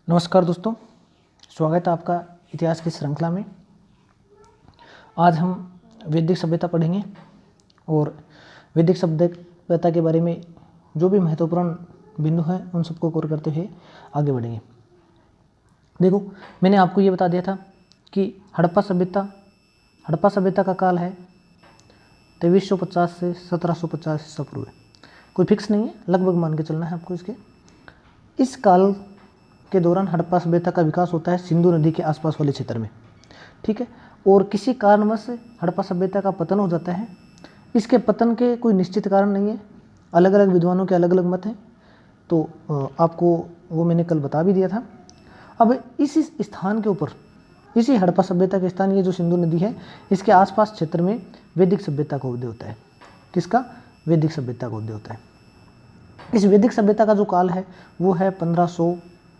नमस्कार दोस्तों, स्वागत है आपका इतिहास की श्रृंखला में। आज हम वैदिक सभ्यता पढ़ेंगे और वैदिक सभ्यता के बारे में जो भी महत्वपूर्ण बिंदु हैं उन सबको कवर करते हुए आगे बढ़ेंगे। देखो, मैंने आपको ये बता दिया था कि हड़प्पा सभ्यता का काल है 2350 से 1750 ईसा पूर्व। कोई फिक्स नहीं है, लगभग मान के चलना है आपको इसके। इस काल के दौरान हड़प्पा सभ्यता का विकास होता है सिंधु नदी के आसपास वाले क्षेत्र में, ठीक है। और किसी कारणवश हड़प्पा सभ्यता का पतन हो जाता है। इसके पतन के कोई निश्चित कारण नहीं है, अलग अलग विद्वानों के अलग अलग मत हैं, तो आपको वो मैंने कल बता भी दिया था। अब इस स्थान के ऊपर, इसी हड़प्पा सभ्यता के स्थान, ये जो सिंधु नदी है, इसके आसपास क्षेत्र में वैदिक सभ्यता का उदय होता है। किसका? वैदिक सभ्यता का उदय होता है। इस वैदिक सभ्यता का जो काल है वो है 1500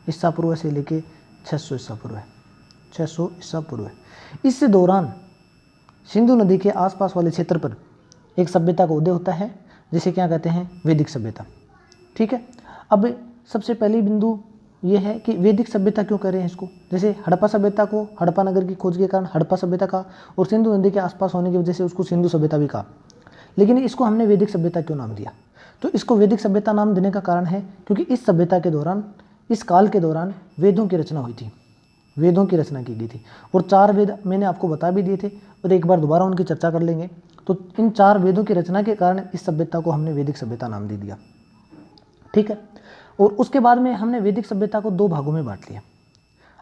ईसा पूर्व से लेके 600 ईसा पूर्व है। 600 ईसा पूर्व है। इस दौरान सिंधु नदी के आसपास वाले क्षेत्र पर एक सभ्यता का उदय होता है, जिसे क्या कहते हैं? वैदिक सभ्यता, ठीक है। अब सबसे पहली बिंदु ये है कि वैदिक सभ्यता क्यों कह रहे हैं इसको। जैसे हड़प्पा सभ्यता को हड़प्पा नगर की खोज के कारण हड़प्पा सभ्यता का, और सिंधु नदी के आसपास होने की वजह से उसको सिंधु सभ्यता भी कहा, लेकिन इसको हमने वैदिक सभ्यता क्यों नाम दिया? तो इसको वैदिक सभ्यता नाम देने का कारण है क्योंकि इस सभ्यता के दौरान, इस काल के दौरान वेदों की रचना हुई थी, वेदों की रचना की गई थी। और 4 वेद मैंने आपको बता भी दिए थे, और एक बार दोबारा उनकी चर्चा कर लेंगे। तो इन 4 वेदों की रचना के कारण इस सभ्यता को हमने वैदिक सभ्यता नाम दे दिया, ठीक है। और उसके बाद में हमने वैदिक सभ्यता को 2 भागों में बांट लिया।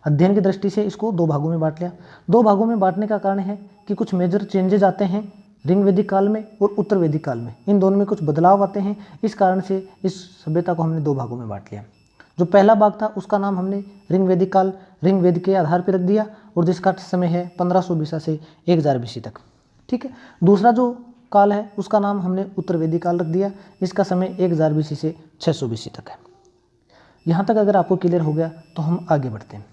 अध्ययन की दृष्टि से इसको 2 भागों में बांट लिया। 2 भागों में बांटने का कारण है कि कुछ मेजर चेंजेज आते हैं ऋग वैदिक काल में और उत्तर वैदिक काल में। इन दोनों में कुछ बदलाव आते हैं, इस कारण से इस सभ्यता को हमने 2 भागों में बांट लिया। जो पहला भाग था उसका नाम हमने ऋग वैदिक काल, ऋग वेद के आधार पर रख दिया, और जिसका समय है 1500 बीसा से 1000 बीसी तक, ठीक है। दूसरा जो काल है उसका नाम हमने उत्तर वैदिक काल रख दिया, इसका समय 1000 बीसी से 600 बीसी तक है। यहाँ तक अगर आपको क्लियर हो गया तो हम आगे बढ़ते हैं।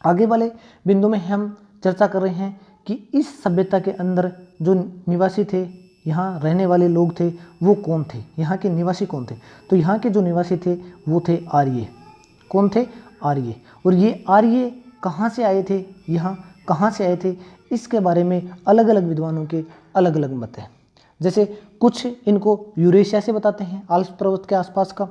आगे वाले बिंदु में हम चर्चा कर रहे हैं कि इस सभ्यता के अंदर जो निवासी थे, यहाँ रहने वाले लोग थे, वो कौन थे, यहाँ के निवासी कौन थे। तो यहाँ के जो निवासी थे वो थे आर्य। कौन थे? आर्य। और ये आर्य कहाँ से आए थे, यहाँ कहाँ से आए थे, इसके बारे में अलग अलग विद्वानों के अलग अलग मत हैं। जैसे कुछ इनको यूरेशिया से बताते हैं, आल्प्स पर्वत के आसपास का,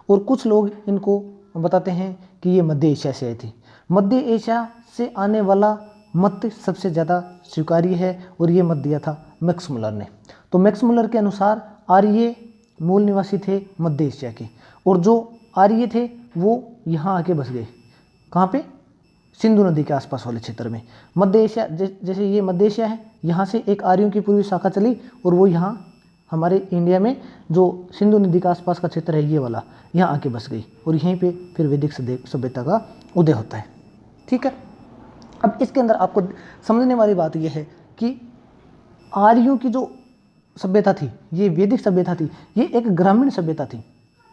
और कुछ लोग इनको बताते हैं कि ये मध्य एशिया से आए थे। मध्य एशिया से आने वाला मत सबसे ज़्यादा स्वीकार्य है, और ये मत दिया था मैक्स मुलर ने। तो मैक्स मुलर के अनुसार आर्य मूल निवासी थे मध्य एशिया के, और जो आर्य थे वो यहाँ आके बस गए। कहाँ पे? सिंधु नदी के आसपास वाले क्षेत्र में। मध्य एशिया, जैसे ये मध्य एशिया है, यहाँ से एक आर्यों की पूर्वी शाखा चली, और वो यहाँ हमारे इंडिया में जो सिंधु नदी के आसपास का क्षेत्र है, ये वाला, यहाँ आके बस गई, और यहीं पे फिर वैदिक सभ्यता का उदय होता है, ठीक है। अब इसके अंदर आपको समझने वाली बात यह है कि आर्यों की जो सभ्यता थी, ये वैदिक सभ्यता थी, ये एक ग्रामीण सभ्यता थी।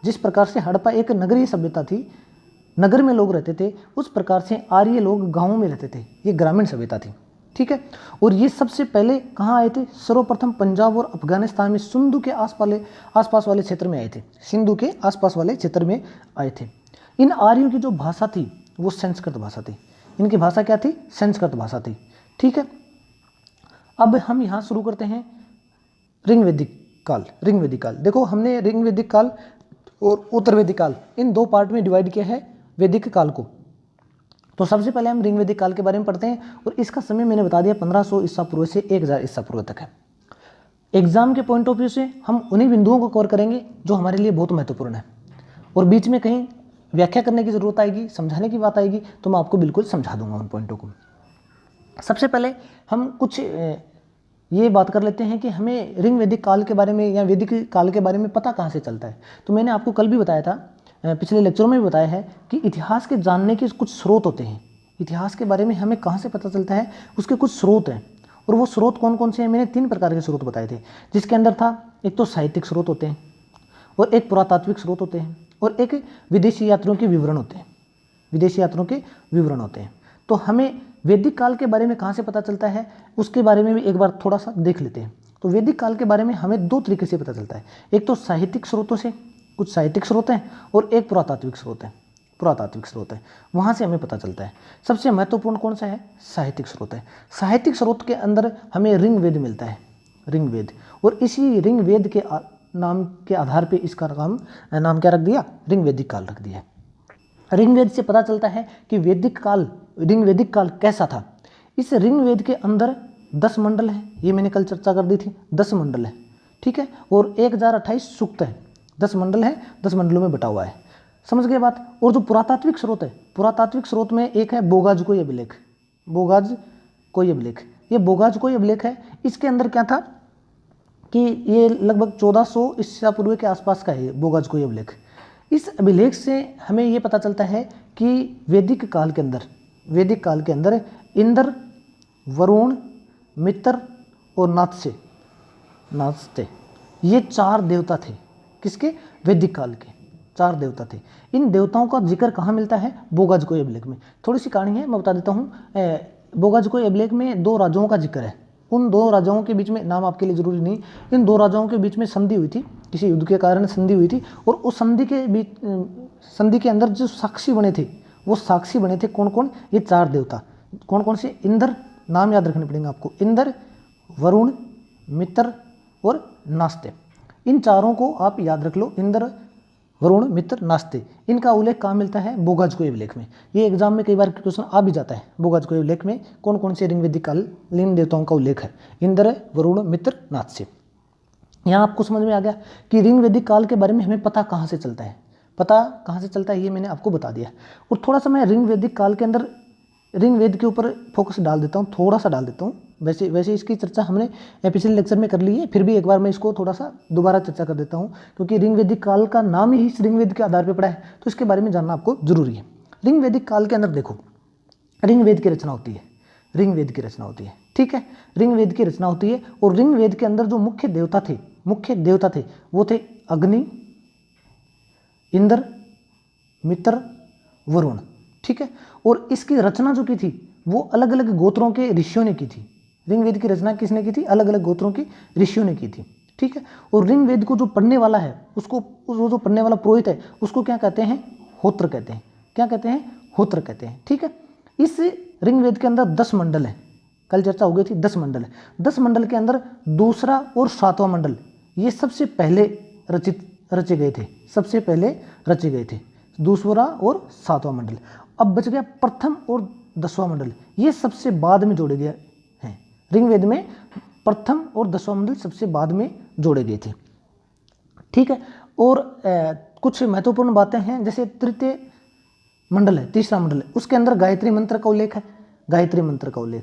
जिस प्रकार से हड़प्पा एक नगरीय सभ्यता थी, नगर में लोग रहते थे, उस प्रकार से आर्य लोग गाँवों में रहते थे। ये ग्रामीण सभ्यता थी, ठीक है। और ये सबसे पहले कहाँ आए थे? सर्वप्रथम पंजाब और अफगानिस्तान में सिंधु के आसपास वाले क्षेत्र में आए थे। सिंधु के आसपास वाले क्षेत्र में आए थे। इन आर्यों की जो भाषा थी वो संस्कृत भाषा थी। इनकी भाषा क्या थी? संस्कृत भाषा थी, ठीक है। अब हम यहाँ शुरू करते हैं ऋग वैदिक काल। देखो, हमने ऋग वैदिक काल और उत्तर वैदिक काल, इन 2 पार्ट में डिवाइड किया है वैदिक काल को। तो सबसे पहले हम ऋग वैदिक काल के बारे में पढ़ते हैं, और इसका समय मैंने बता दिया 1500 ईसा पूर्व से 1000 ईसा पूर्व तक है। एग्जाम के पॉइंट ऑफ व्यू से हम उन्हीं बिंदुओं को कवर करेंगे जो हमारे लिए बहुत महत्वपूर्ण है, और बीच में कहीं व्याख्या करने की जरूरत आएगी, समझाने की बात आएगी, तो मैं आपको बिल्कुल समझा दूंगा उन पॉइंटों को। सबसे पहले हम कुछ ये बात कर लेते हैं कि हमें ऋग वैदिक काल के बारे में या वैदिक काल के बारे में पता कहाँ से चलता है। तो मैंने आपको कल भी बताया था, पिछले लेक्चरों में भी बताया है कि इतिहास के जानने के कुछ स्रोत होते हैं। इतिहास के बारे में हमें कहाँ से पता चलता है, उसके कुछ स्रोत हैं। और वो स्रोत कौन कौन से हैं? मैंने 3 प्रकार के स्रोत बताए थे, जिसके अंदर था, एक तो साहित्यिक स्रोत होते हैं, और एक पुरातात्विक स्रोत होते हैं, और एक विदेशी यात्रियों के विवरण होते हैं। विदेशी यात्रियों के विवरण होते हैं। तो हमें वैदिक काल के बारे में कहाँ से पता चलता है, उसके बारे में भी एक बार थोड़ा सा देख लेते हैं। तो वैदिक काल के बारे में हमें 2 तरीके से पता चलता है। एक तो साहित्यिक स्रोतों से, कुछ साहित्यिक स्रोत हैं, और एक पुरातात्विक स्रोत है। पुरातात्विक स्रोत है, वहाँ से हमें पता चलता है। सबसे महत्वपूर्ण कौन सा है? साहित्यिक स्रोत है। साहित्यिक स्रोत के अंदर हमें ऋग्वेद मिलता है, ऋग्वेद, और इसी ऋग्वेद के नाम के आधार पे इसका नाम क्या रख दिया? ऋग्वेदिक काल रख दिया। ऋग्वेद से पता चलता है कि ऋग्वेदिक काल कैसा था। इस ऋग्वेद के अंदर 10 मंडल है, ये मैंने कल चर्चा कर दी थी, 10 मंडल है, ठीक है, और 1028 सूक्त है, 10 मंडल है, 10 मंडलों में बटा हुआ है। समझ गए बात? और जो पुरातात्विक स्रोत है, पुरातात्विक स्रोत में एक है बोगाजकोई अभिलेख, बोगाजकोई अभिलेख, ये बोगाजकोई अभिलेख है। इसके अंदर क्या था कि ये लगभग 1400 ईसा पूर्व के आसपास का है बोगाजकोई अभिलेख। इस अभिलेख से हमें ये पता चलता है कि वैदिक काल के अंदर इंद्र, वरुण, मित्र और नात्स्य ये 4 देवता थे। किसके? वैदिक काल के 4 देवता थे। इन देवताओं का जिक्र कहाँ मिलता है? बोगाजकोई अभिलेख में। थोड़ी सी कहानी है, मैं बता देता हूँ। बोगाजकोई अभिलेख में 2 राजाओं का जिक्र है। उन 2 राजाओं के बीच में, नाम आपके लिए जरूरी नहीं, इन 2 राजाओं के बीच में संधि हुई थी, किसी युद्ध के कारण संधि हुई थी, और उस संधि के अंदर जो साक्षी बने थे, वो साक्षी बने थे कौन कौन? ये 4 देवता। कौन कौन से? इंद्र, नाम याद रखने पड़ेंगे आपको, इंद्र, वरुण, मित्र और नास्ते। इन 4 को आप याद रख लो, इंद्र, वरुण, मित्र, नास्ते। इनका उल्लेख कहाँ मिलता है? बोगाजकोई अभिलेख में। ये एग्जाम में कई बार क्वेश्चन आ भी जाता है। बोगाजकोई अभिलेख में कौन कौन से ऋग्वेदिक कालीन देवताओं का उल्लेख है? इंद्र, वरुण, मित्र, नास्ते। यहाँ आपको समझ में आ गया कि ऋग्वेदिक काल के बारे में हमें पता कहाँ से चलता है। पता कहाँ से चलता है ये मैंने आपको बता दिया। और थोड़ा सा मैं ऋग्वेदिक काल के अंदर ऋग्वेद के ऊपर फोकस डाल देता हूँ, थोड़ा सा डाल देता हूँ। वैसे इसकी चर्चा हमने पिछले लेक्चर में कर ली है, फिर भी एक बार मैं इसको थोड़ा सा दोबारा चर्चा कर देता हूँ, क्योंकि ऋग्वेदिक काल का नाम ही इस ऋग्वेद के आधार पर पड़ा है, तो इसके बारे में जानना आपको जरूरी है। ऋग्वेदिक काल के अंदर देखो, ऋग्वेद की रचना होती है, ठीक है, ऋग्वेद की रचना होती है। और ऋग्वेद के अंदर जो मुख्य देवता थे वो थे अग्नि, इंद्र, मित्र, वरुण, ठीक है। और इसकी रचना जो की थी वो अलग अलग गोत्रों के ऋषियों ने की थी। ऋग्वेद की रचना किसने की थी? अलग अलग गोत्रों के ऋषियों ने की थी, ठीक है। और ऋग्वेद को जो पढ़ने वाला है, उसको जो पढ़ने वाला पुरोहित है, उसको क्या कहते हैं? होत्र कहते हैं। क्या कहते हैं? होत्र कहते हैं, ठीक है। इस ऋग्वेद के अंदर 10 मंडल है, कल चर्चा हो गई थी, 10 मंडल है। 10 मंडल के अंदर दूसरा और 7वां मंडल ये सबसे पहले रचे गए थे, दूसरा और 7वां मंडल। अब बच गया प्रथम और 10वां मंडल, ये सबसे बाद में जोड़े गए हैं। ऋग्वेद में प्रथम और 10वां मंडल सबसे बाद में जोड़े गए थे, ठीक है। और कुछ महत्वपूर्ण बातें हैं, जैसे तृतीय मंडल है, तीसरा मंडल है, उसके अंदर गायत्री मंत्र का उल्लेख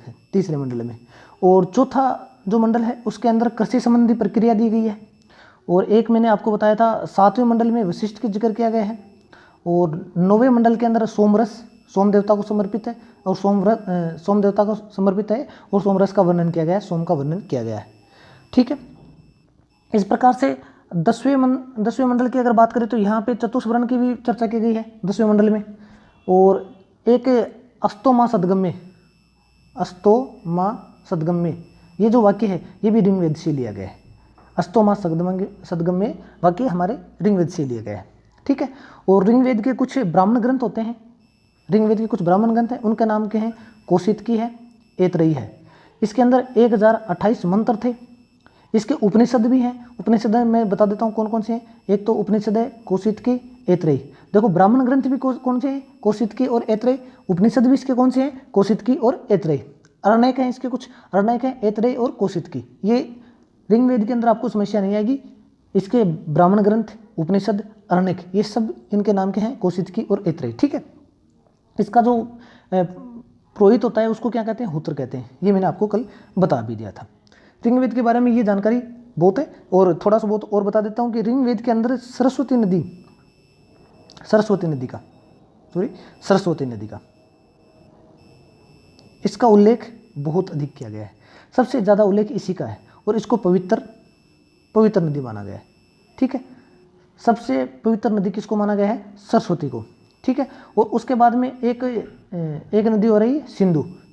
है तीसरे मंडल में। और चौथा जो मंडल है उसके अंदर कृषि संबंधी प्रक्रिया दी गई है। और एक मैंने आपको बताया था 7वें मंडल में वशिष्ठ का जिक्र किया गया है। और 9वें मंडल के अंदर सोमरस, सोम देवता को समर्पित है, और सोम देवता को समर्पित है, और सोमरस का वर्णन किया गया है, सोम का वर्णन किया गया है, ठीक है। इस प्रकार से 10वें मंडल की अगर बात करें तो यहाँ पे चतुष्वर्ण की भी चर्चा की गई है 10वें मंडल में। और एक अस्तोमा सदगम्य ये जो वाक्य है ये भी ऋग्वेद से लिया गया है। अस्तोमा सदगम्य वाक्य हमारे ऋग्वेद से लिया गया है, ठीक है। और ऋग्वेद के कुछ ब्राह्मण ग्रंथ होते हैं, उनके नाम के हैं कौशितकी है, ऐतरेयी है। इसके अंदर 1028 मंत्र थे। इसके उपनिषद भी हैं। उपनिषद मैं बता देता हूँ कौन कौन से हैं। एक तो उपनिषद है कौशितकी, ऐतरेयी। देखो ब्राह्मण ग्रंथ भी कौन से हैं? कौशितकी और ऐतरेयी। उपनिषद भी इसके कौन से हैं? कौशितकी और ऐतरेयी। अरण्यक हैं इसके कुछ, अरण्यक हैं ऐतरेयी और कौशितकी। ये ऋग्वेद के अंदर आपको समस्या नहीं आएगी। इसके ब्राह्मण ग्रंथ, उपनिषद, अरण्यक, ये सब इनके नाम के हैं कौशितकी और ऐतरेयी, ठीक है। इसका जो पुरोहित होता है उसको क्या कहते हैं? होत्र कहते हैं। ये मैंने आपको कल बता भी दिया था। ऋग्वेद के बारे में ये जानकारी बहुत है। और थोड़ा सा बहुत और बता देता हूँ कि ऋग्वेद के अंदर सरस्वती नदी का इसका उल्लेख बहुत अधिक किया गया है। सबसे ज़्यादा उल्लेख इसी का है, और इसको पवित्र नदी माना गया है, ठीक है। सबसे पवित्र नदी किसको माना गया है? सरस्वती को, ठीक है। और उसके बाद में एक नदी हो रही है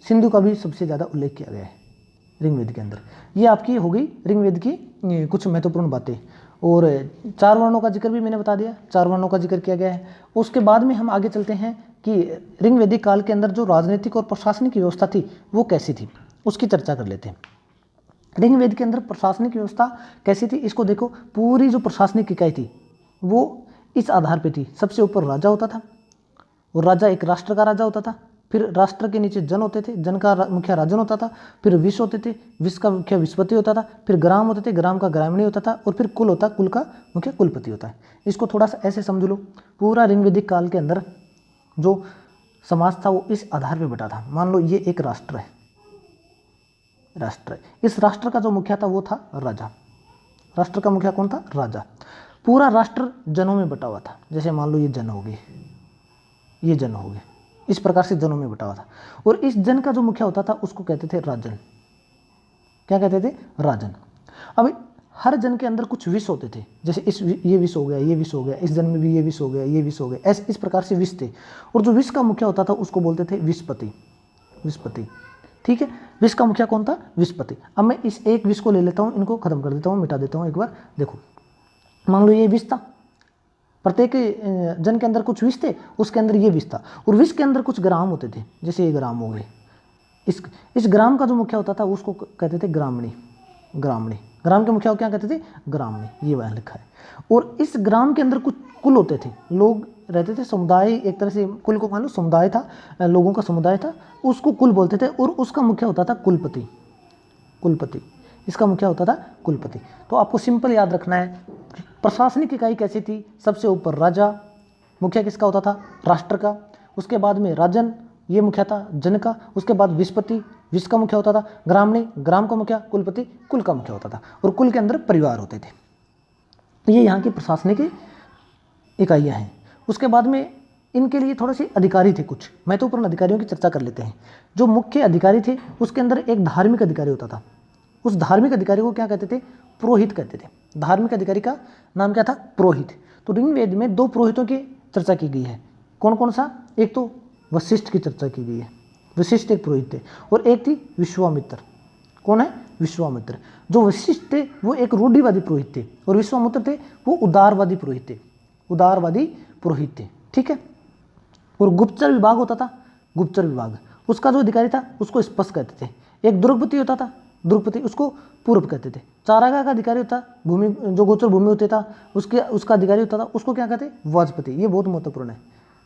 सिंधु का भी सबसे ज़्यादा उल्लेख किया गया है ऋग्वेद के अंदर। ये आपकी हो गई ऋग्वेद की कुछ महत्वपूर्ण बातें। और 4 वर्णों का जिक्र भी मैंने बता दिया, 4 वर्णों का जिक्र किया गया है। उसके बाद में हम आगे चलते हैं कि ऋग वैदिक काल के अंदर जो राजनीतिक और प्रशासनिक व्यवस्था थी वो कैसी थी, उसकी चर्चा कर लेते हैं। ऋग वेद के अंदर प्रशासनिक व्यवस्था कैसी थी, इसको देखो। पूरी जो प्रशासनिक इकाई थी वो इस आधार पे थी, सबसे ऊपर राजा होता था, और राजा एक राष्ट्र का राजा होता था। फिर राष्ट्र के नीचे जन होते थे, जन का मुखिया राजन होता था। फिर विश्व होते थे, विश्व का मुखिया विश्वपति होता था। फिर ग्राम होते थे, ग्राम का ग्रामीणी होता था। और फिर कुल होता, कुल का मुखिया कुलपति होता है। इसको थोड़ा सा ऐसे समझ लो, पूरा ऋग वैदिक काल के अंदर जो समाज था वो इस आधार पर बटा था। मान लो ये एक राष्ट्र है, राष्ट्र है। इस राष्ट्र का जो मुखिया था वो था राजा। राष्ट्र का मुखिया कौन था? राजा। पूरा राष्ट्र जनों में बटा हुआ था। जैसे मान लो ये जन हो गए, ये जन हो गए, इस प्रकार से जनों में बटा हुआ था। और इस जन का जो मुखिया होता था उसको कहते थे राजन। क्या कहते थे? राजन। अब हर जन के अंदर कुछ विष होते थे, जैसे ये विष हो गया, ये विष हो गया, इस जन में भी ये विष हो गया, ये विष हो गया, ऐसे इस प्रकार से विष थे। और जो विष का मुखिया होता था उसको बोलते थे विषपति। विषपति, ठीक है। विष का मुखिया कौन था? विषपति। अब मैं इस एक विष को ले लेता हूँ, इनको खत्म कर देता हूँ, मिटा देता हूँ एक बार। देखो, मान लो ये विष था, प्रत्येक जन के अंदर कुछ विष थे, उसके अंदर ये विष था। और विष के अंदर कुछ ग्राम होते थे, जैसे ये ग्राम हो गए। इस ग्राम का जो मुखिया होता था उसको कहते थे ग्रामणी। ग्रामणी, ग्राम के मुखिया को क्या कहते थे? ग्रामणी। ये वहाँ लिखा है। और इस ग्राम के अंदर कुछ कुल होते थे, लोग रहते थे, समुदाय, एक तरह से कुल को मान लो समुदाय था, लोगों का समुदाय था, उसको कुल बोलते थे। और उसका मुखिया होता था कुलपति। कुलपति, इसका मुखिया होता था कुलपति। तो आपको सिंपल याद रखना है, प्रशासनिक इकाई कैसी थी? सबसे ऊपर राजा, मुखिया किसका होता था? राष्ट्र का। उसके बाद में राजन, ये मुखिया था जन का। उसके बाद विषपति, विश्व का मुखिया होता था। ग्रामणी, ग्राम का मुखिया। कुलपति, कुल का मुखिया होता था। और कुल के अंदर परिवार होते थे। तो ये यहाँ की प्रशासनिक इकाइयाँ हैं। उसके बाद में इनके लिए थोड़े से अधिकारी थे, कुछ महत्वपूर्ण अधिकारियों की चर्चा कर लेते हैं। जो मुख्य अधिकारी थे उसके अंदर एक धार्मिक अधिकारी होता था। उस धार्मिक अधिकारी को क्या कहते थे? पुरोहित कहते थे। धार्मिक अधिकारी का नाम क्या था? पुरोहित। तो ऋग वेद में 2 पुरोहितों की चर्चा की गई है। कौन कौन सा? एक तो वशिष्ठ की चर्चा की गई है, वशिष्ठ एक पुरोहित थे। और एक थी विश्वामित्र। कौन है? विश्वामित्र। जो वशिष्ठ थे वो एक रूढ़िवादी पुरोहित थे, और विश्वामित्र थे वो उदारवादी पुरोहित थे। उदारवादी पुरोहित थे, ठीक है। और गुप्तचर विभाग होता था। गुप्तचर विभाग, उसका जो अधिकारी था उसको स्पष्ट कहते थे। एक दुर्गपति होता था, दुर्गपति, उसको पूर्व कहते थे। चारागाह का अधिकारी होता, भूमि, जो गोचर भूमि होता था उसका अधिकारी होता था, उसको क्या कहते? वाजपति। ये बहुत महत्वपूर्ण है।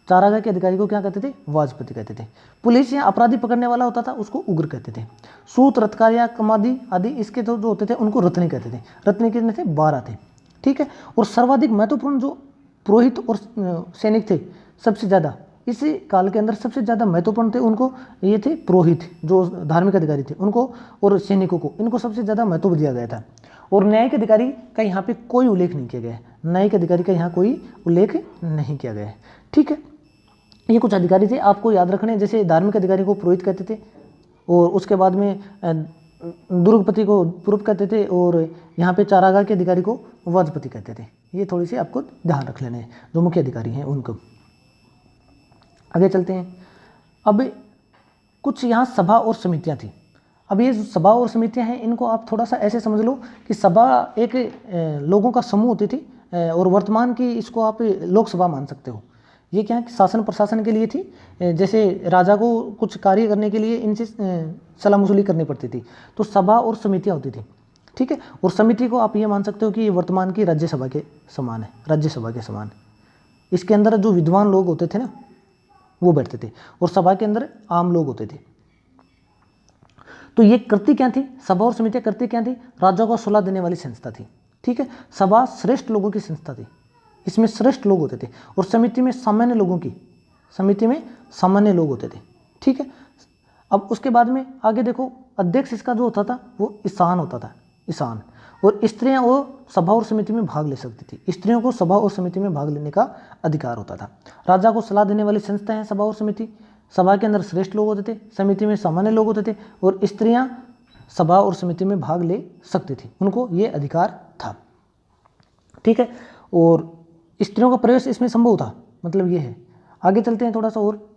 चारागाह के अधिकारी को क्या कहते थे? वाजपति कहते थे। पुलिस या अपराधी पकड़ने वाला होता था उसको उग्र कहते थे। सूत, रथकार या कमादी आदि इसके जो होते थे उनको रत्नी कहते थे। रत्नी कितने थे? 12 थे, ठीक है। और सर्वाधिक महत्वपूर्ण जो पुरोहित और सैनिक थे, सबसे ज़्यादा इसी काल के अंदर सबसे ज़्यादा महत्वपूर्ण थे, उनको ये थे पुरोहित, जो धार्मिक अधिकारी थे उनको, और सैनिकों को, इनको सबसे ज़्यादा महत्व दिया गया था। और न्यायिक अधिकारी का यहाँ पे कोई उल्लेख नहीं किया गया है। न्यायिक अधिकारी का यहाँ कोई उल्लेख नहीं किया गया है, ठीक है। ये कुछ अधिकारी थे, आपको याद रखने। जैसे धार्मिक अधिकारी को पुरोहित कहते थे, और उसके बाद में दुर्गपति को पूर्व कहते थे, और यहाँ पे चारागाह के अधिकारी को वाजपति कहते थे। ये थोड़ी सी आपको ध्यान रख लेने हैं, जो मुख्य अधिकारी हैं उनको। आगे चलते हैं। अब कुछ यहाँ सभा और समितियाँ थी। अब ये जो सभा और समितियाँ हैं इनको आप थोड़ा सा ऐसे समझ लो कि सभा एक लोगों का समूह होती थी, और वर्तमान की इसको आप लोकसभा मान सकते हो। ये क्या है? शासन प्रशासन के लिए थी। जैसे राजा को कुछ कार्य करने के लिए इनसे सलाह मसूली करनी पड़ती थी, तो सभा और समितियाँ होती थी, ठीक है। और समिति को आप ये मान सकते हो कि ये वर्तमान की राज्यसभा के समान है, राज्यसभा के समान। इसके अंदर जो विद्वान लोग होते थे ना वो बैठते थे, और सभा के अंदर आम लोग होते थे। तो ये करती क्या थी? सभा और समितियाँ करती क्या थी? राजा को सलाह देने वाली संस्था थी, ठीक है। सभा श्रेष्ठ लोगों की संस्था थी, इसमें श्रेष्ठ लोग होते थे। और समिति में सामान्य लोगों की, समिति में सामान्य लोग होते थे, ठीक है। अब उसके बाद में आगे देखो, अध्यक्ष इसका जो होता था वो ईशान होता था, ईशान। और स्त्रियां वो सभा और समिति में भाग ले सकती थी। स्त्रियों को सभा और समिति में भाग लेने का अधिकार होता था। राजा को सलाह देने वाली संस्था है सभा और समिति। सभा के अंदर श्रेष्ठ लोग होते थे, समिति में सामान्य लोग होते थे, और स्त्रियां सभा और समिति में भाग ले सकती थी, उनको ये अधिकार था, ठीक है। और स्त्रियों का प्रवेश इसमें संभव था, मतलब ये है। आगे चलते हैं थोड़ा सा और।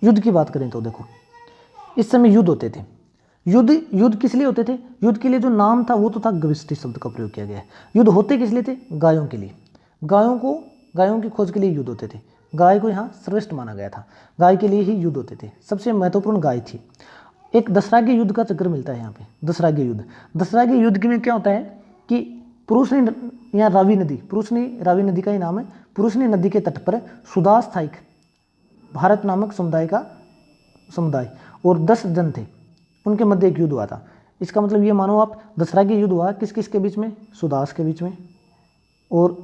युद्ध की बात करें तो देखो, इस समय युद्ध होते थे। युद्ध किस लिए होते थे? युद्ध के लिए जो नाम था वो तो था गविष्टि शब्द का प्रयोग किया गया है। युद्ध होते किस लिए थे? गायों के लिए। गायों की खोज के लिए युद्ध होते थे। गाय को यहाँ श्रेष्ठ माना गया था, गाय के लिए ही युद्ध होते थे, सबसे महत्वपूर्ण गाय थी। एक दशराज्य युद्ध का चक्र मिलता है यहाँ पे, दशराज्य युद्ध में क्या होता है कि पुरुषनी यहाँ रावी नदी का ही नाम है, पुरुषनी नदी के तट पर सुदास था एक भारत नामक समुदाय और 10 जन थे, उनके मध्य एक युद्ध हुआ था। इसका मतलब ये मानो आप दशराज्य युद्ध हुआ किस किस के बीच में? सुदास के बीच में और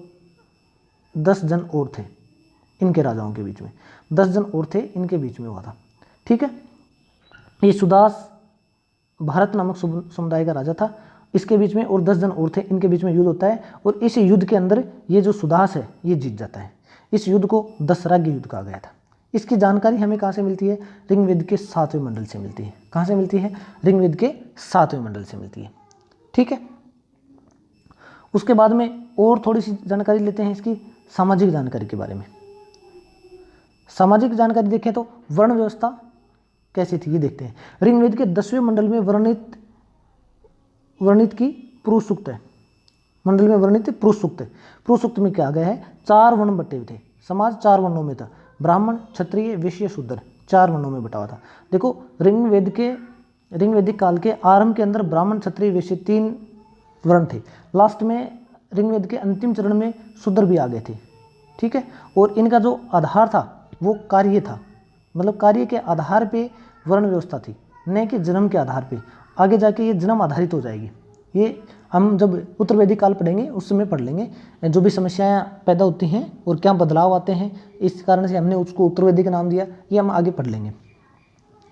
10 जन और थे इनके राजाओं के बीच में, 10 जन और थे इनके बीच में हुआ था। ठीक है, ये सुदास भारत नामक समुदाय का राजा था, इसके बीच में और 10 जन और थे, इनके बीच में युद्ध होता है और इस युद्ध के अंदर ये जो सुदास है ये जीत जाता है। इस युद्ध को दशराज्य युद्ध कहा गया था। इसकी जानकारी हमें कहाँ से मिलती है? ऋग्वेद के 7वें मंडल से मिलती है। कहाँ से मिलती है? ऋग्वेद के 7वें मंडल से मिलती है। ठीक है, उसके बाद में और थोड़ी सी जानकारी लेते हैं इसकी सामाजिक जानकारी के बारे में। सामाजिक जानकारी देखें तो वर्ण व्यवस्था कैसी थी ये देखते हैं। ऋग्वेद के 10वें मंडल में वर्णित की पुरुष सूक्त है, मंडल में वर्णित पुरुष सूक्त है। पुरुष सूक्त में क्या गया है? 4 वर्ण बटे हुए थे, समाज 4 वर्णों में था, ब्राह्मण, क्षत्रिय, वैश्य, शूद्र, 4 वर्णों में बटा हुआ था। देखो ऋग्वेदिक काल के आरंभ के अंदर ब्राह्मण, क्षत्रिय, वैश्य 3 वर्ण थे। लास्ट में ऋग्वेद के अंतिम चरण में शूद्र भी आ गए थे। ठीक है, और इनका जो आधार था वो कार्य था, मतलब कार्य के आधार पे वर्ण व्यवस्था थी, न कि जन्म के आधार पे। आगे जाके ये जन्म आधारित हो जाएगी, ये हम जब उत्तर वैदिक काल पढ़ेंगे उस समय पढ़ लेंगे, जो भी समस्याएं पैदा होती हैं और क्या बदलाव आते हैं, इस कारण से हमने उसको उत्तर वैदिक नाम दिया, ये हम आगे पढ़ लेंगे।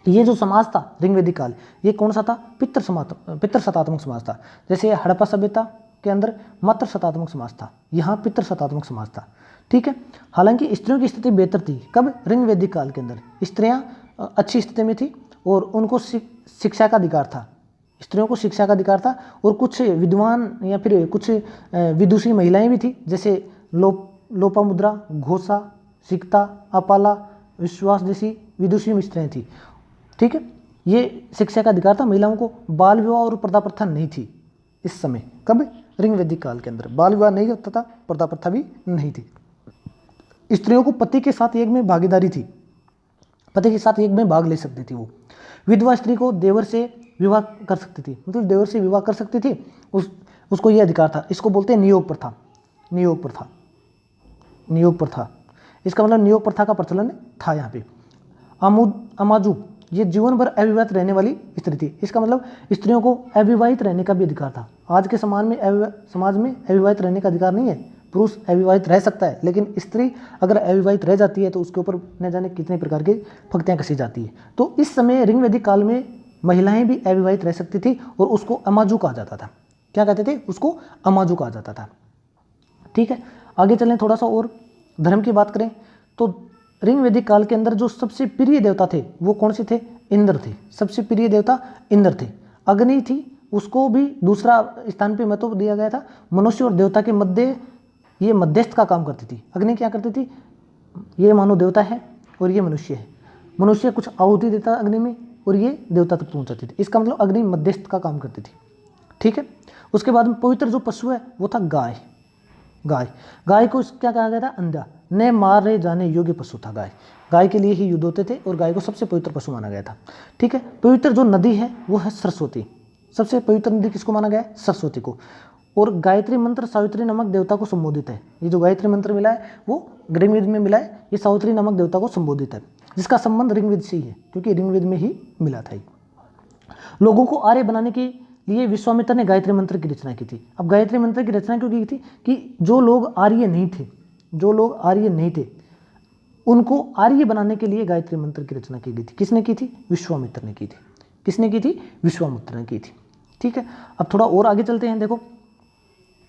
ये जो समाज था ऋग्वेदिक काल, ये कौन सा था? पितृसत्तात्मक समाज था। जैसे हड़प्पा सभ्यता के अंदर मातृसत्तात्मक समाज था, यहाँ पितृसत्तात्मक समाज था। ठीक है, हालांकि स्त्रियों की स्थिति बेहतर थी। कब? ऋग्वेदिक काल के अंदर स्त्रियां अच्छी स्थिति में थी और उनको शिक्षा का अधिकार था, स्त्रियों को शिक्षा का अधिकार था। और कुछ विद्वान या फिर कुछ विदुषी महिलाएं भी थी, जैसे लोपामुद्रा, घोषा, सिकता, अपाला, विश्वास जैसी विदुषी स्त्रियां थी। ठीक है, ये शिक्षा का अधिकार था, महिलाओं को बाल विवाह और प्रथा प्रथा नहीं थी इस समय। कब? ऋग्वेदिक काल के अंदर बाल विवाह नहीं होता था, प्रथा प्रथा भी नहीं थी। स्त्रियों को पति के साथ यज्ञ में भागीदारी थी, पति के साथ यज्ञ में भाग ले सकती थी। वो विधवा स्त्री को देवर से विवाह कर सकती थी, मतलब देवर से विवाह कर सकती थी, उसको ये अधिकार था। इसको बोलते हैं नियोग प्रथा। इसका मतलब नियोग प्रथा का प्रचलन था यहाँ पे। अमाजू, ये जीवन भर अविवाहित रहने वाली स्त्री थी। इसका मतलब स्त्रियों को अविवाहित रहने का भी अधिकार था। आज के समाज में अविवाहित रहने का अधिकार नहीं है। पुरुष अविवाहित रह सकता है, लेकिन स्त्री अगर अविवाहित रह जाती है तो उसके ऊपर न जाने कितने प्रकार की फक्तियाँ कसी जाती है। तो इस समय ऋग्वेदिक काल में महिलाएं भी अविवाहित रह सकती थी और उसको अमाजू कहा जाता था। क्या कहते थे? उसको अमाजू कहा जाता था। ठीक है, आगे चलें, थोड़ा सा और धर्म की बात करें तो ऋग्वेदिक काल के अंदर जो सबसे प्रिय देवता थे वो कौन से थे? इंद्र थे। सबसे प्रिय देवता इंद्र थे। अग्नि थी, उसको भी दूसरा स्थान पे महत्व दिया गया था। मनुष्य और देवता के मध्य ये मध्यस्थ का काम करती थी। अग्नि क्या करती थी? ये मानो देवता है और ये मनुष्य है। मनुष्य कुछ आहुति देता अग्नि में और ये देवता तक पहुंचाती थी। इसका मतलब अग्नि मध्यस्थ का काम करती थी। ठीक है, उसके बाद में पवित्र जो पशु है वो था गाय को क्या कहा गया था? अंधा, न मारे जाने योग्य पशु था गाय। गाय के लिए ही युद्ध होते थे और गाय को सबसे पवित्र पशु माना गया था। ठीक है, पवित्र जो नदी है वो है सरस्वती। सबसे पवित्र नदी किसको माना गया है? सरस्वती को। और गायत्री मंत्र सावित्री नामक देवता को संबोधित है। ये जो गायत्री मंत्र मिला है वो ऋग्वेद में मिला है, ये सावित्री नामक देवता को संबोधित है, जिसका संबंध ऋग्वेद से ही है, क्योंकि ऋग्वेद में ही मिला था। लोगों को आर्य बनाने के लिए विश्वामित्र ने गायत्री मंत्र की रचना की थी। अब गायत्री मंत्र की रचना क्यों की थी? कि जो लोग आर्य नहीं थे उनको आर्य बनाने के लिए गायत्री मंत्र की रचना की गई थी। किसने की थी? विश्वामित्र ने की थी। किसने की थी? विश्वामित्र ने की थी। ठीक है, अब थोड़ा और आगे चलते हैं। देखो,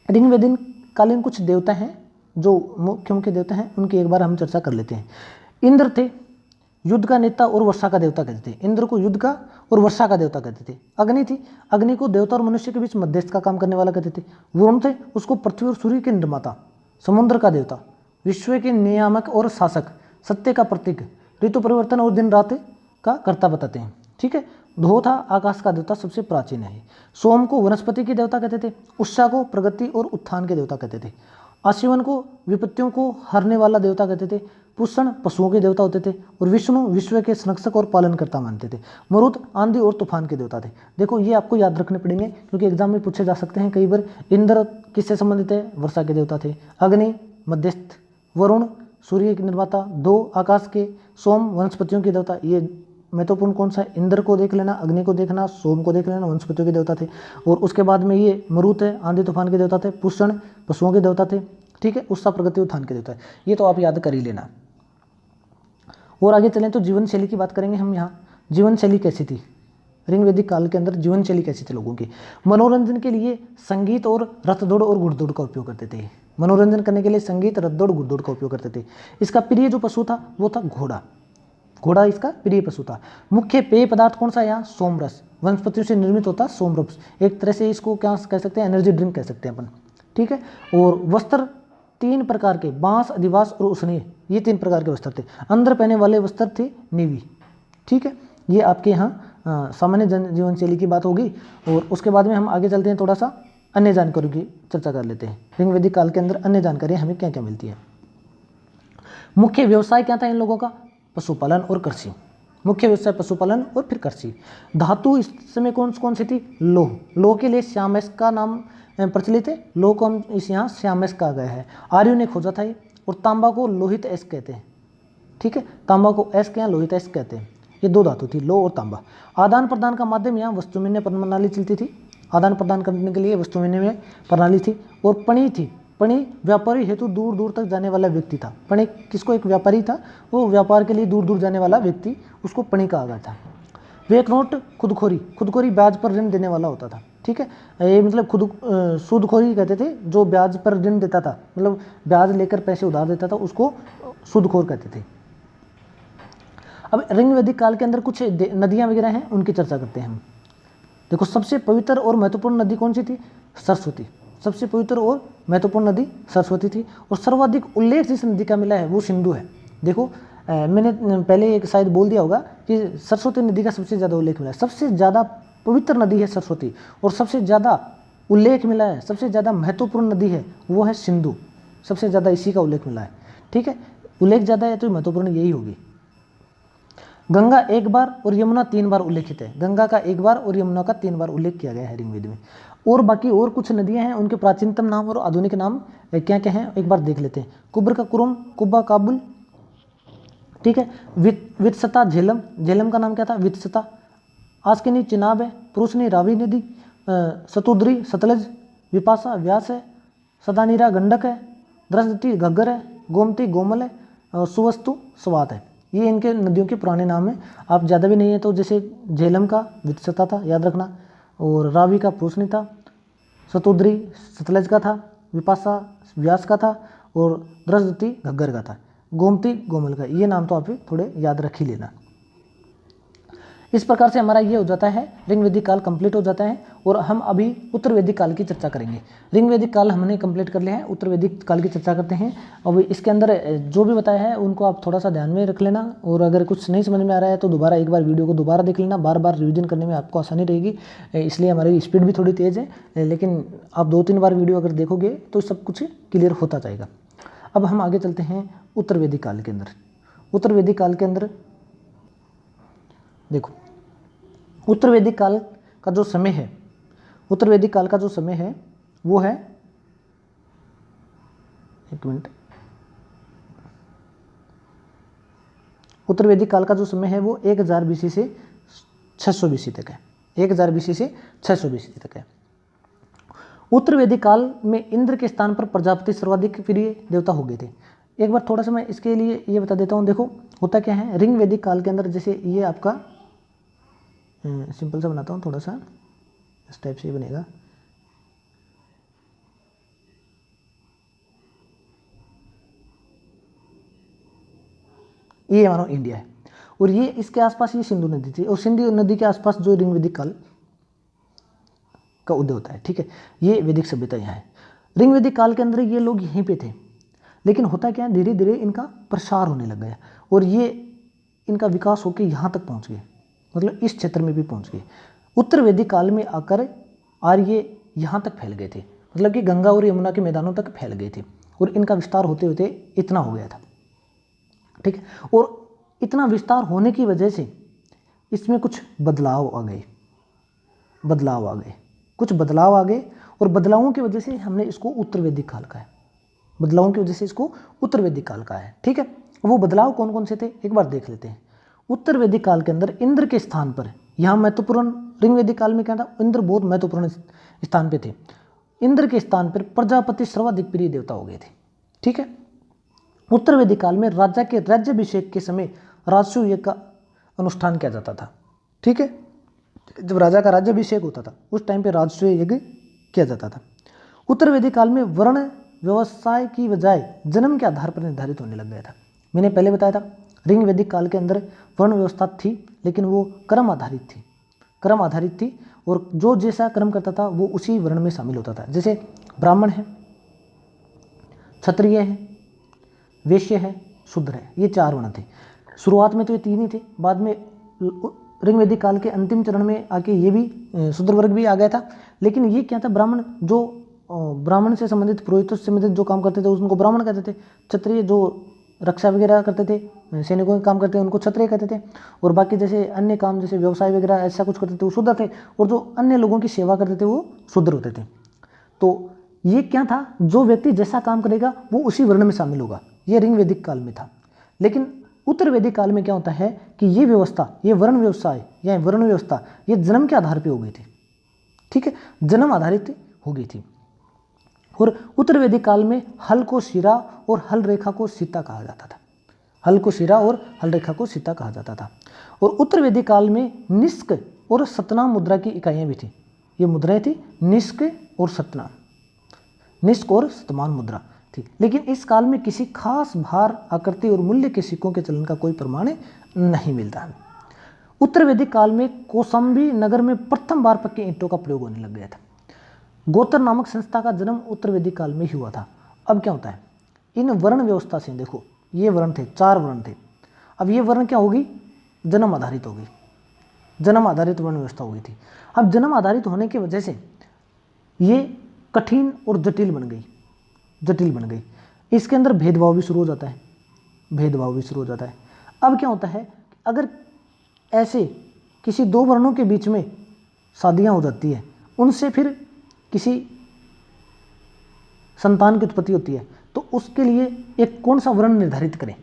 ऋग्वेदिक कालीन कुछ देवता हैं जो मुख्य देवता हैं, उनकी एक बार हम चर्चा कर लेते हैं। इंद्र थे, युद्ध का नेता और वर्षा का देवता कहते थे। इंद्र को युद्ध का और वर्षा का देवता कहते थे। अग्नि थी, अग्नि को देवता और मनुष्य के बीच मध्यस्थ का काम करने वाला कहते थे। वरुण थे, उसको पृथ्वी और सूर्य के निर्माता, समुद्र का देवता, विश्व के नियामक और शासक, सत्य का प्रतीक, ऋतु परिवर्तन और दिन रात का कर्ता बताते हैं। ठीक है, ध्रुव था आकाश का देवता, सबसे प्राचीन है। सोम को वनस्पति के देवता कहते थे, उषा को प्रगति और उत्थान के देवता कहते थे, अश्विन को विपत्तियों को हरने वाला देवता कहते थे, पुष्ण पशुओं के देवता होते थे और विष्णु विश्व के संरक्षक और पालनकर्ता मानते थे, मरुत आंधी और तूफान के देवता थे। देखो ये आपको याद रखने पड़ेंगे क्योंकि एग्जाम में पूछे जा सकते हैं कई बार। इंद्र किससे संबंधित है? वर्षा के देवता थे। अग्नि मध्यस्थ, वरुण सूर्य के निर्माता, दो आकाश के, सोम वनस्पतियों के देवता। ये महत्वपूर्ण कौन सा है? इंद्र को देख लेना, अग्नि को देखना, सोम को देख लेना, वनस्पतियों के देवता थे। और उसके बाद में ये मरुत है, आंधी तूफान के देवता थे, पुष्ण पशुओं के देवता थे, ठीक है, उषा प्रगति उत्थान के देवता है। ये तो आप याद कर ही लेना। और आगे चलें तो जीवन शैली की बात करेंगे हम। यहाँ जीवन शैली कैसी थी ऋग वैदिक काल के अंदर? जीवन शैली कैसी थी लोगों की? मनोरंजन के लिए संगीत और रथ दौड़ और घुड़दौड़ का उपयोग करते थे। मनोरंजन करने के लिए संगीत, रथ दौड़, घुड़दौड़ का उपयोग करते थे। इसका प्रिय जो पशु था वो था घोड़ा। घोड़ा इसका प्रिय पशु था। मुख्य पेय पदार्थ कौन सा है यहाँ? सोमरस। वनस्पतियों से निर्मित होता सोमरस, एक तरह से इसको क्या कह सकते हैं? एनर्जी ड्रिंक कह सकते हैं अपन, ठीक है। और वस्त्र 3 प्रकार के, बांस, अधिवास और उसनीय, ये 3 प्रकार के वस्त्र थे। अंदर पहने वाले वस्त्र थे नीवी, ठीक है। ये आपके यहाँ सामान्य जीवन शैली की बात होगी। और उसके बाद में हम आगे चलते हैं, थोड़ा सा अन्य जानकारी की चर्चा कर लेते हैं। ऋग वैदिक काल के अंदर अन्य जानकारी हमें क्या क्या मिलती है? मुख्य व्यवसाय क्या था इन लोगों का? पशुपालन और कृषि। मुख्य व्यवसाय पशुपालन और फिर कृषि। धातु इस समय कौन कौन सी थी? लोह। लोह के लिए श्यामेश का नाम प्रचलित है। लोह को हम इस यहाँ श्यामेश कहा गया है, आर्यों ने खोजा था ये। और तांबा को लोहित एस कहते हैं, ठीक है। तांबा को एस के यहाँ लोहित एस कहते हैं। ये 2 धातु थी, लोह और तांबा। आदान प्रदान का माध्यम यहाँ वस्तु विनिमय प्रणाली चलती थी। आदान प्रदान करने के लिए वस्तु विनिमय प्रणाली थी। और पणी थी। पणी व्यापारी हेतु दूर दूर तक जाने वाला व्यक्ति था। पणी किसको? एक व्यापारी था, वो व्यापार के लिए दूर दूर जाने वाला व्यक्ति, उसको पणी कहा गया था। Bank note खुदखोरी। खुदखोरी ब्याज पर ऋण देने वाला होता था, ठीक है। ये मतलब सूदखोरी कहते थे, जो ब्याज पर ऋण देता था, मतलब ब्याज लेकर पैसे उधार देता था, उसको सूदखोर कहते थे। अब ऋग वैदिक काल के अंदर कुछ नदियाँ वगैरह हैं, उनकी चर्चा करते हैं हम। देखो सबसे पवित्र और महत्वपूर्ण नदी कौन सी थी? सरस्वती। सबसे पवित्र और महत्वपूर्ण नदी सरस्वती थी। और सर्वाधिक उल्लेख जिस नदी का मिला है वो सिंधु है। देखो मैंने पहले एक शायद बोल दिया होगा कि सरस्वती नदी का सबसे ज़्यादा उल्लेख मिला है। सबसे ज़्यादा पवित्र नदी है सरस्वती, और सबसे ज़्यादा उल्लेख मिला है, सबसे ज़्यादा महत्वपूर्ण नदी है वो है सिंधु। सबसे ज़्यादा इसी का उल्लेख मिला है, ठीक है। उल्लेख ज़्यादा है तो महत्वपूर्ण यही होगी। गंगा 1 बार और यमुना 3 बार उल्लेखित है। गंगा का 1 बार और यमुना का 3 बार उल्लेख किया गया है ऋग्वेद में। और बाकी और कुछ नदियां हैं, उनके प्राचीनतम नाम और आधुनिक नाम क्या क्या हैं एक बार देख लेते हैं। कुब्र का कुरुम, कुब्बा काबुल, ठीक है। वित्सता झेलम। झेलम का नाम क्या था? वित्सता। आस्किनी चिनाब है। पुरुषनी रावी नदी। सतुद्री सतलज। विपाशा व्यास है। सदानीरा गंडक है। द्रष्टि घग्गर है। गोमती गोमल है। और सुवस्तु स्वात है। ये इनके नदियों के पुराने नाम हैं। आप ज़्यादा भी नहीं है तो जैसे झेलम का वित्सता था, याद रखना। और रावी का पुरुषनी था। सतुद्री सतलज का था। विपाशा व्यास का था। और द्रष्टि घग्गर का था। गोमती गोमल का। ये नाम तो आप थोड़े याद रख ही लेना। इस प्रकार से हमारा ये हो जाता है, ऋग वैदिक काल कंप्लीट हो जाता है। और हम अभी उत्तर वैदिक काल की चर्चा करेंगे। ऋग वैदिक काल हमने कंप्लीट कर लिया है, उत्तर वैदिक काल की चर्चा करते हैं। अब इसके अंदर जो भी बताया है उनको आप थोड़ा सा ध्यान में रख लेना। और अगर कुछ नहीं समझ में आ रहा है तो दोबारा एक बार वीडियो को दोबारा देख लेना। बार बार रिवीजन करने में आपको आसानी रहेगी, इसलिए हमारी स्पीड भी थोड़ी तेज़ है, लेकिन आप 2-3 बार वीडियो अगर देखोगे तो सब कुछ क्लियर होता जाएगा। अब हम आगे चलते हैं उत्तर वैदिक काल के अंदर। उत्तर वैदिक काल के अंदर देखो, उत्तर वैदिक काल का जो समय है, उत्तर वैदिक काल का जो समय है वो है, एक मिनट, उत्तर वैदिक काल का जो समय है वो 1000 BC से 600 BC तक है। 1000 BC से 600 BC तक है। उत्तर वैदिक काल में इंद्र के स्थान पर प्रजापति सर्वाधिक प्रिय देवता हो गए थे। एक बार थोड़ा सा मैं इसके लिए ये बता देता हूँ। देखो होता क्या है, ऋग वैदिक काल के अंदर जैसे ये आपका सिंपल सा बनाता हूँ, थोड़ा सा इस टाइप से ही बनेगा। ये हमारा इंडिया है और ये इसके आसपास ये सिंधु नदी थी, और सिंधु नदी के आसपास जो ऋग वैदिक काल का उदय होता है, ठीक है। ये वैदिक सभ्यता यहाँ है। ऋग वैदिक काल के अंदर ये लोग यहीं पे थे, लेकिन होता क्या है, धीरे धीरे इनका प्रसार होने लग गया और ये इनका विकास होकर यहाँ तक पहुँच गए। मतलब इस क्षेत्र में भी पहुंच गए। उत्तर वैदिक काल में आकर आर्य यहाँ तक फैल गए थे, मतलब कि गंगा और यमुना के मैदानों तक फैल गए थे और इनका विस्तार होते होते इतना हो गया था। ठीक है, और इतना विस्तार होने की वजह से इसमें कुछ बदलाव आ गए, कुछ बदलाव आ गए और बदलावों की वजह से हमने इसको उत्तर वैदिक काल का है, बदलावों की वजह से इसको उत्तर वैदिक काल का है। ठीक है, वो बदलाव कौन कौन से थे एक बार देख लेते हैं। उत्तर वैदिक काल के अंदर इंद्र के स्थान पर, यहाँ महत्वपूर्ण, ऋग वैदिक काल में क्या था, इंद्र बहुत महत्वपूर्ण स्थान पे थे। इंद्र के स्थान पर प्रजापति सर्वाधिक प्रिय देवता हो गए थे। ठीक है, उत्तर वैदिक काल में राजा के राज्याभिषेक के समय राजसूय यज्ञ का अनुष्ठान किया जाता था। ठीक है, जब राजा का राज्याभिषेक होता था उस टाइम पे राजसूय यज्ञ किया जाता था। उत्तर वैदिक काल में वर्ण व्यवसाय की बजाय जन्म के आधार पर निर्धारित होने लग गया था। मैंने पहले बताया था ऋग वैदिक काल के अंदर वर्ण व्यवस्था थी, लेकिन वो कर्म आधारित थी और जो जैसा कर्म करता था वो उसी वर्ण में शामिल होता था। जैसे ब्राह्मण है, क्षत्रिय है, वैश्य है, शूद्र है, ये 4 वर्ण थे। शुरुआत में तो ये 3 ही थे, बाद में ऋग वैदिक काल के अंतिम चरण में आके ये भी शूद्र वर्ग भी आ गया था। लेकिन ये क्या था, ब्राह्मण, जो ब्राह्मण से संबंधित, पुरोहितों से संबंधित जो काम करते थे उनको ब्राह्मण कहते थे। क्षत्रिय जो रक्षा वगैरह करते थे, सैनिकों के काम करते थे, उनको क्षत्रिय कहते थे। और बाकी जैसे अन्य काम जैसे व्यवसाय वगैरह ऐसा कुछ करते थे वो शूद्र थे, और जो अन्य लोगों की सेवा करते थे वो शूद्र होते थे। तो ये क्या था, जो व्यक्ति जैसा काम करेगा वो उसी वर्ण में शामिल होगा, ये ऋग वैदिक काल में था। लेकिन उत्तर वैदिक काल में क्या होता है कि ये व्यवस्था, ये वर्ण व्यवसाय या वर्ण व्यवस्था ये जन्म के आधार पर हो गई थी। ठीक है, जन्म आधारित हो गई थी। और उत्तर वैदिक काल में हल को शिरा और हल रेखा को सीता कहा जाता था। हल को शिरा और हल रेखा को सीता कहा जाता था। और उत्तर वैदिक काल में निष्क और सतनाम मुद्रा की इकाइयाँ भी थी। ये मुद्राएं थी निष्क और सतनाम, निष्क और सतमान मुद्रा थी। लेकिन इस काल में किसी खास भार, आकृति और मूल्य के सिक्कों के चलन का कोई प्रमाण नहीं मिलता है। उत्तर वैदिक काल में कौशाम्बी नगर में प्रथम बार पक्की ईंटों का प्रयोग होने लग गया था। गोत्र नामक संस्था का जन्म उत्तर वैदिक काल में ही हुआ था। अब क्या होता है, इन वर्ण व्यवस्था से, देखो ये वर्ण थे, 4 वर्ण थे। अब ये वर्ण क्या होगी, जन्म आधारित होगी, जन्म आधारित वर्ण व्यवस्था हो गई थी। अब जन्म आधारित होने की वजह से ये कठिन और जटिल बन गई। इसके अंदर भेदभाव भी शुरू हो जाता है, अब क्या होता है, अगर ऐसे किसी 2 वर्णों के बीच में शादियाँ हो जाती है, उनसे फिर किसी संतान की उत्पत्ति होती है, तो उसके लिए एक कौन सा वर्ण निर्धारित करें,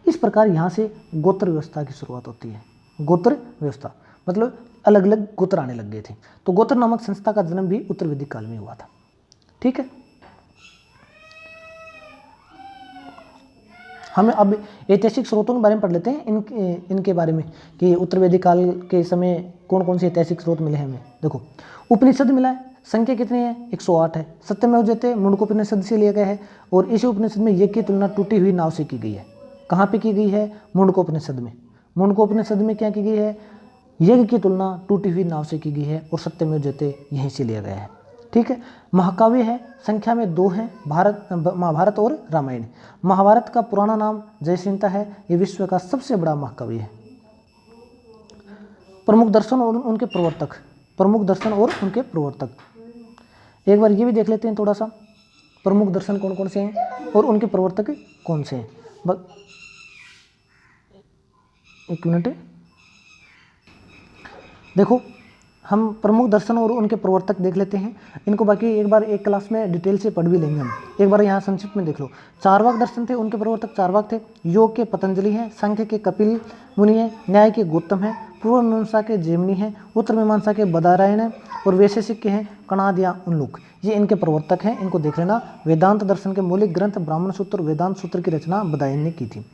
इस प्रकार यहाँ से गोत्र व्यवस्था की शुरुआत होती है। गोत्र व्यवस्था मतलब अलग अलग गोत्र आने लग गए थे। तो गोत्र नामक संस्था का जन्म भी उत्तर वैदिक काल में हुआ था। ठीक है, हम अब ऐतिहासिक स्रोतों के बारे में पढ़ लेते हैं, इनके बारे में कि उत्तर वैदिक काल के समय कौन कौन से ऐतिहासिक स्रोत मिले हैं हमें। देखो, उपनिषद मिला है, संख्या कितनी है, 108 है। सत्यमेव जयते मुंडकोपनिषद से लिया गया है और इसी उपनिषद में यज्ञ की तुलना टूटी हुई नाव से की गई है। कहाँ पे की गई है, मुंडकोपनिषद में। मुंडकोपनिषद में क्या की गई है, यज्ञ की तुलना टूटी हुई नाव से की गई है और सत्यमेव जयते यहीं से लिया गया है। ठीक है, महाकाव्य है, संख्या में 2 हैं, महाभारत और रामायण। महाभारत का पुराना नाम जयसंहिता है, ये विश्व का सबसे बड़ा महाकाव्य है। प्रमुख दर्शन और उनके प्रवर्तक, एक बार ये भी देख लेते हैं थोड़ा सा, प्रमुख दर्शन कौन कौन से हैं और उनके प्रवर्तक कौन से हैं। एक मिनट, देखो हम प्रमुख दर्शन और उनके प्रवर्तक देख लेते हैं। इनको बाकी एक बार एक क्लास में डिटेल से पढ़ भी लेंगे हम, एक बार यहाँ संक्षिप्त में देख लो। चारवाक दर्शन थे, उनके प्रवर्तक चारवाक थे। योग के पतंजलि हैं, सांख्य के कपिल मुनि हैं, न्याय के गौतम हैं, पूर्व मीमांसा के जैमिनी हैं, उत्तर मीमांसा के बदारायण हैं और वैशेषिक के हैं कणाद या उल्लूक। ये इनके प्रवर्तक हैं, इनको देख लेना। वेदांत दर्शन के मौलिक ग्रंथ ब्राह्मण सूत्र, वेदांत सूत्र की रचना बदायन ने की थी।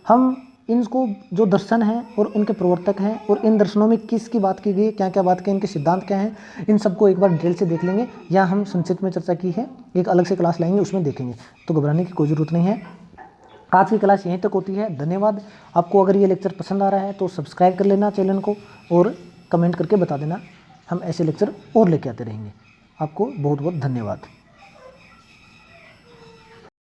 हम इनको जो दर्शन हैं और उनके प्रवर्तक हैं और इन दर्शनों में किसकी बात की गई है, क्या क्या बात की, इनके सिद्धांत क्या हैं, इन सबको एक बार डिटेल से देख लेंगे। या हम संक्षिप्त में चर्चा की है, एक अलग से क्लास लाएंगे, उसमें देखेंगे, तो घबराने की कोई ज़रूरत नहीं है। आज की क्लास यहीं तक होती है। धन्यवाद। आपको अगर ये लेक्चर पसंद आ रहा है तो सब्सक्राइब कर लेना चैनल को और कमेंट करके बता देना, हम ऐसे लेक्चर और लेके आते रहेंगे। आपको बहुत बहुत धन्यवाद।